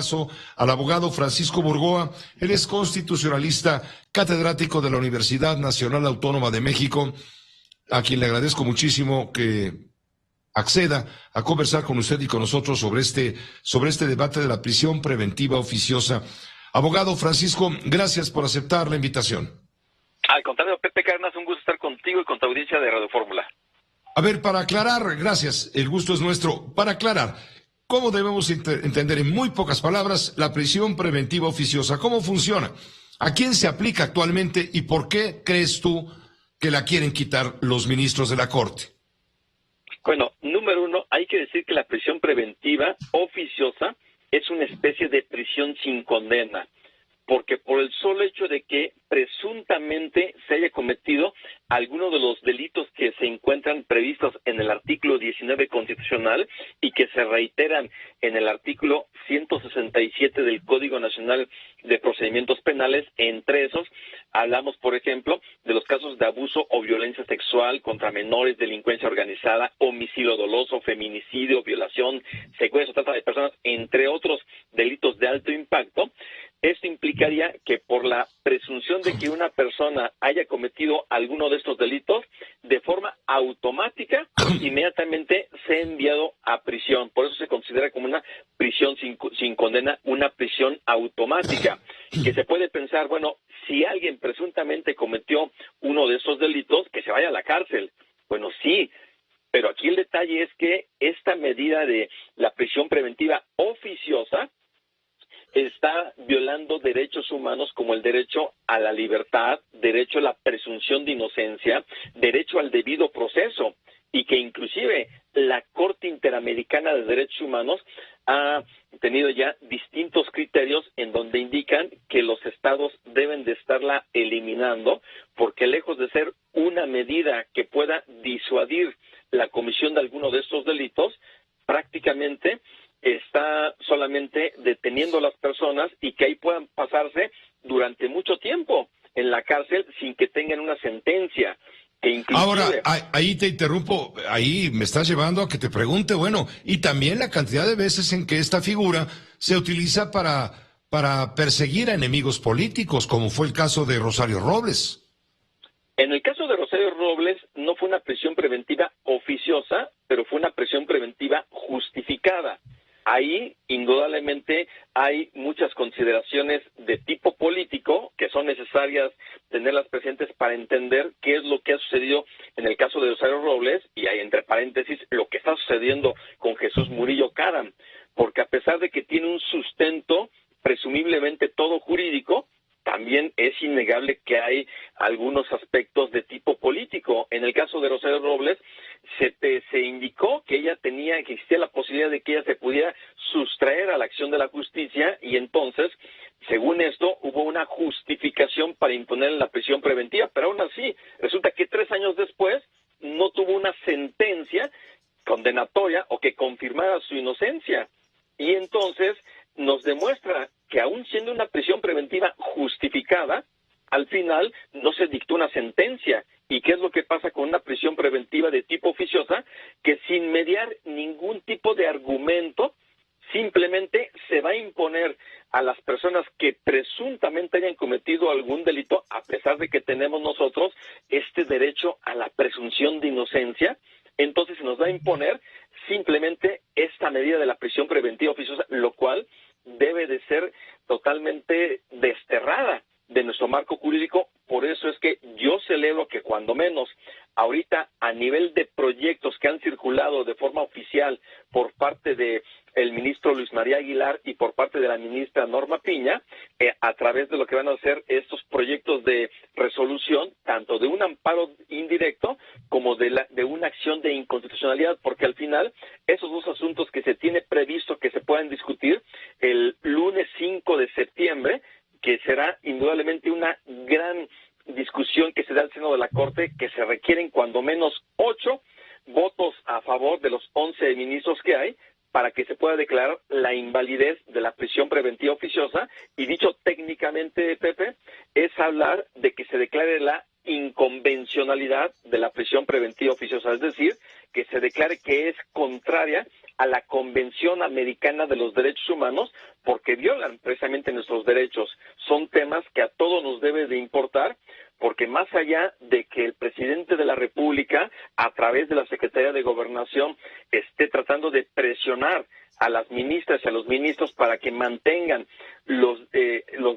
caso al abogado Francisco Burgoa. Él es constitucionalista, catedrático de la Universidad Nacional Autónoma de México, a quien le agradezco muchísimo que acceda a conversar con usted y con nosotros sobre este debate de la prisión preventiva oficiosa. Abogado Francisco, gracias por aceptar la invitación. Al contrario, Pepe Cárdenas, un gusto estar contigo y con tu audiencia de Radio Fórmula. A ver, para aclarar, gracias, el gusto es nuestro. Para aclarar, ¿cómo debemos entender en muy pocas palabras la prisión preventiva oficiosa? ¿Cómo funciona? ¿A quién se aplica actualmente y por qué crees tú que la quieren quitar los ministros de la Corte? Bueno, número uno, hay que decir que la prisión preventiva oficiosa es una especie de prisión sin condena, porque por el solo hecho de que presuntamente se haya cometido alguno de los delitos que se encuentran previstos en el artículo 19 constitucional y que se reiteran en el artículo 167 del Código Nacional de Procedimientos Penales, entre esos hablamos, por ejemplo, de los casos de abuso o violencia sexual contra menores, delincuencia organizada, homicidio doloso, feminicidio, violación, secuestro, trata de personas, entre otros delitos de alto impacto. Esto implicaría que por la presunción de que una persona haya cometido alguno de estos delitos, de forma automática, inmediatamente sea enviado a prisión. Por eso se considera como una prisión sin condena, una prisión automática. Que se puede pensar, bueno, si alguien presuntamente cometió uno de esos delitos, que se vaya a la cárcel. Bueno, sí, pero aquí el detalle es que esta medida de la prisión preventiva oficiosa está violando derechos humanos como el derecho a la libertad, derecho a la presunción de inocencia, derecho al debido proceso, y que inclusive la Corte Interamericana de Derechos Humanos ha tenido ya distintos criterios en donde indican que los estados deben de estarla eliminando, porque lejos de ser una medida que pueda disuadir la comisión de alguno de estos delitos, prácticamente está solamente deteniendo a las personas y que ahí puedan pasarse durante mucho tiempo en la cárcel sin que tengan una sentencia. Ahora, ahí te interrumpo, ahí me estás llevando a que te pregunte, bueno, y también la cantidad de veces en que esta figura se utiliza para perseguir a enemigos políticos, como fue el caso de Rosario Robles. En el caso de Rosario Robles no fue una prisión preventiva oficiosa, pero fue una prisión preventiva justificada. Ahí, indudablemente, hay muchas consideraciones de tipo político que son necesarias tenerlas presentes para entender qué es lo que ha sucedido en el caso de Rosario Robles, y hay entre paréntesis lo que está sucediendo con Jesús Murillo Caram, porque a pesar de que tiene un sustento presumiblemente todo jurídico, también es innegable que hay algunos aspectos de tipo político. En el caso de Rosario Robles, se indicó que existía la posibilidad de que ella se pudiera sustraer a la acción de la justicia, y entonces, según esto, hubo una justificación para imponerle la prisión preventiva, pero aún así, resulta que 3 años después no tuvo una sentencia condenatoria o que confirmara su inocencia. Y entonces nos demuestra que aún siendo una prisión preventiva justificada, al final no se dictó una sentencia. ¿Y qué es lo que pasa con una prisión preventiva de tipo oficiosa? Que sin mediar ningún tipo de argumento, simplemente se va a imponer a las personas que presuntamente hayan cometido algún delito, a pesar de que tenemos nosotros este derecho a la presunción de inocencia. Entonces se nos va a imponer simplemente esta medida de la prisión preventiva oficiosa, lo cual debe de ser totalmente desterrada de nuestro marco jurídico. Por eso es que yo celebro que cuando menos ahorita a nivel de proyectos que han circulado de forma oficial por parte de el ministro Luis María Aguilar y por parte de la ministra Norma Piña, a través de lo que van a hacer estos proyectos de resolución, tanto de un amparo indirecto como de una acción de inconstitucionalidad, porque al final esos dos asuntos que se tiene previsto que se puedan discutir el lunes 5 de septiembre, que será indudablemente una gran discusión que se da al seno de la Corte, que se requieren cuando menos 8 votos a favor de los 11 ministros que hay, para que se pueda declarar la invalidez de la prisión preventiva oficiosa, y dicho técnicamente, Pepe, es hablar de que se declare la inconvencionalidad de la prisión preventiva oficiosa, es decir, que se declare que es contraria a la Convención Americana de los Derechos Humanos porque violan precisamente nuestros derechos. Son temas que a todos nos debe de importar, porque más allá de que el presidente de la República, a través de la Secretaría de Gobernación, esté tratando de presionar a las ministras y a los ministros para que mantengan los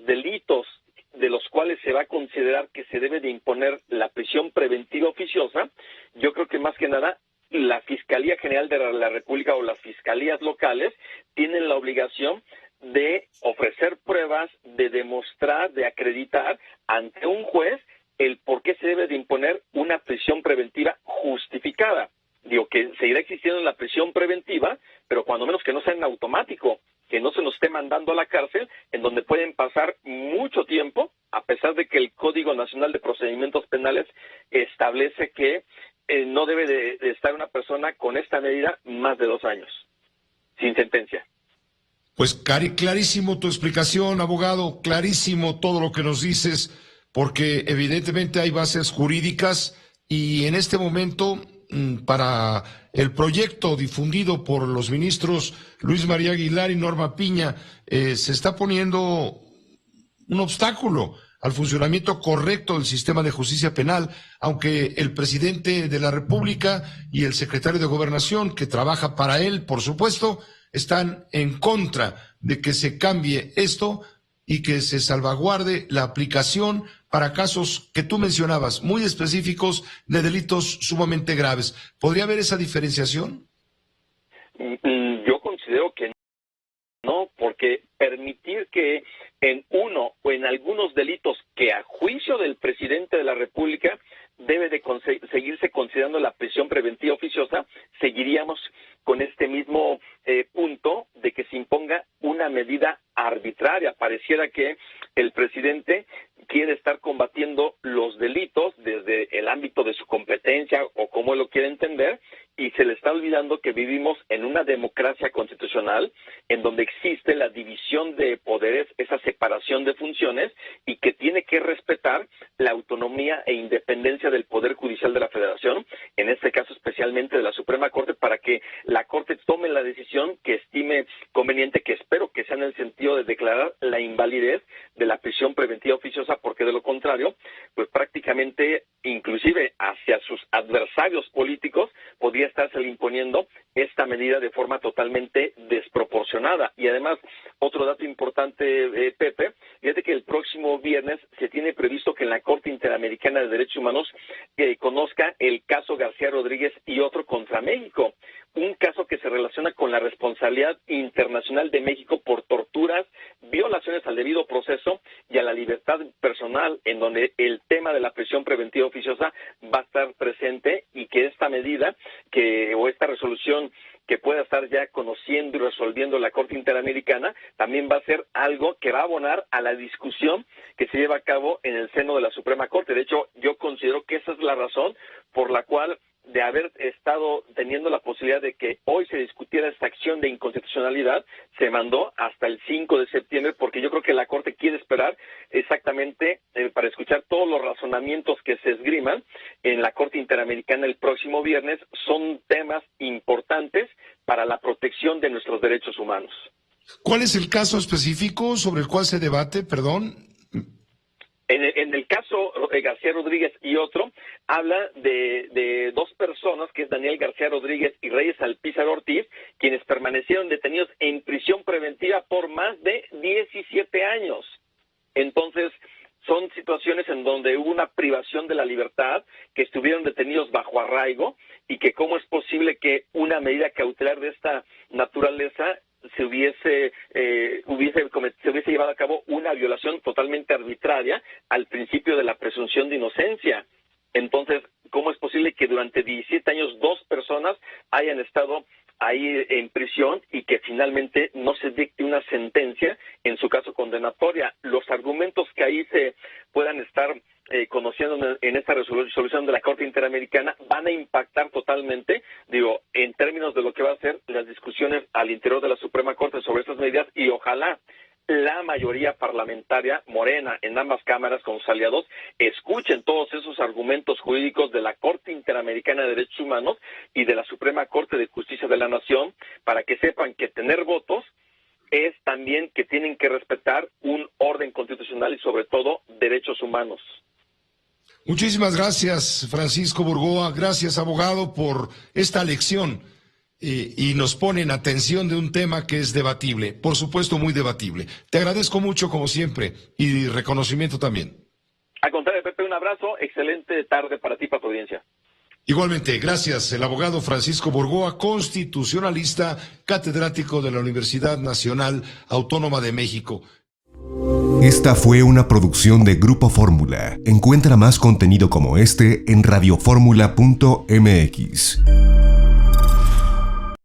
delitos de los cuales se va a considerar que se debe de imponer la prisión preventiva oficiosa, yo creo que más que nada la Fiscalía General de la República o las fiscalías locales tienen la obligación de ofrecer pruebas, de demostrar, de acreditar ante un juez el por qué se debe de imponer una prisión preventiva justificada. Digo que seguirá existiendo la prisión preventiva, pero cuando menos que no sea en automático, que no se nos esté mandando a la cárcel, en donde pueden pasar mucho tiempo, a pesar de que el Código Nacional de Procedimientos Penales establece que no debe de estar una persona con esta medida más de 2 años, sin sentencia. Pues clarísimo tu explicación, abogado, clarísimo todo lo que nos dices, porque evidentemente hay bases jurídicas y en este momento para el proyecto difundido por los ministros Luis María Aguilar y Norma Piña se está poniendo un obstáculo al funcionamiento correcto del sistema de justicia penal, aunque el presidente de la República y el secretario de Gobernación, que trabaja para él, por supuesto, están en contra de que se cambie esto y que se salvaguarde la aplicación para casos que tú mencionabas, muy específicos de delitos sumamente graves. ¿Podría haber esa diferenciación? Yo considero que no, porque permitir que en uno o en algunos delitos que a juicio del presidente de la República debe de seguirse considerando la prisión preventiva oficiosa, seguiríamos con este mismo punto de que se imponga una medida arbitraria. Pareciera que el presidente quiere estar combatiendo los delitos desde el ámbito de su competencia o como él lo quiere entender, y se le está olvidando que vivimos en una democracia constitucional en donde existe la división de poderes, esa separación de funciones, y que tiene que respetar la autonomía e independencia del Poder Judicial de la Federación, en este caso especialmente de la Suprema Corte, para que la Corte tome la decisión que estime conveniente, que espero que sea en el sentido de declarar la invalidez de la prisión preventiva oficiosa, porque de lo contrario, pues prácticamente, inclusive hacia sus adversarios políticos, podría estarse imponiendo esta medida de forma totalmente desproporcionada. Y además, otro dato importante, Pepe, fíjate que el próximo viernes se tiene previsto que en la Corte Interamericana de Derechos Humanos conozca el caso García Rodríguez y otro contra México, un caso que se relaciona con la responsabilidad internacional de México por torturas, violaciones al debido proceso y a la libertad personal, en donde el tema de la prisión preventiva oficiosa va a estar presente, y que esta medida o esta resolución que pueda estar ya conociendo y resolviendo la Corte Interamericana también va a ser algo que va a abonar a la discusión que se lleva a cabo en el seno de la Suprema Corte. De hecho, yo considero que esa es la razón por la cual, de haber estado teniendo la posibilidad de que hoy se discutiera esta acción de inconstitucionalidad, se mandó hasta el 5 de septiembre, porque yo creo que la Corte quiere esperar exactamente para escuchar todos los razonamientos que se esgriman en la Corte Interamericana el próximo viernes. Son temas importantes para la protección de nuestros derechos humanos. ¿Cuál es el caso específico sobre el cual se debate, perdón? En el caso García Rodríguez y otro, habla de 2 personas, que es Daniel García Rodríguez y Reyes Alpizar Ortiz, quienes permanecieron detenidos en prisión preventiva por más de 17 años. Entonces, son situaciones en donde hubo una privación de la libertad, que estuvieron detenidos bajo arraigo, y que cómo es posible que una medida cautelar de esta naturaleza se hubiese llevado a cabo una violación totalmente arbitraria al principio de la presunción de inocencia. Entonces, ¿cómo es posible que durante 17 años 2 personas hayan estado ahí en prisión y que finalmente no se dicte una sentencia, en su caso condenatoria? Los argumentos que ahí se puedan estar conociendo en esta resolución de la Corte Interamericana van a impactar totalmente, en términos de lo que va a ser las discusiones al interior de la Suprema Corte sobre estas medidas, y ojalá la mayoría parlamentaria, Morena, en ambas cámaras con sus aliados, escuchen todos esos argumentos jurídicos de la Corte Interamericana de Derechos Humanos y de la Suprema Corte de Justicia de la Nación, para que sepan que tener votos es también que tienen que respetar un orden constitucional y sobre todo derechos humanos. Muchísimas gracias, Francisco Burgoa. Gracias, abogado, por esta lección. Y nos pone en atención de un tema que es debatible, por supuesto muy debatible. Te agradezco mucho, como siempre, y reconocimiento también. Al contrario, Pepe, un abrazo, excelente tarde para ti y para tu audiencia. Igualmente, gracias. El abogado Francisco Burgoa, constitucionalista, catedrático de la Universidad Nacional Autónoma de México. Esta fue una producción de Grupo Fórmula. Encuentra más contenido como este en radioformula.mx.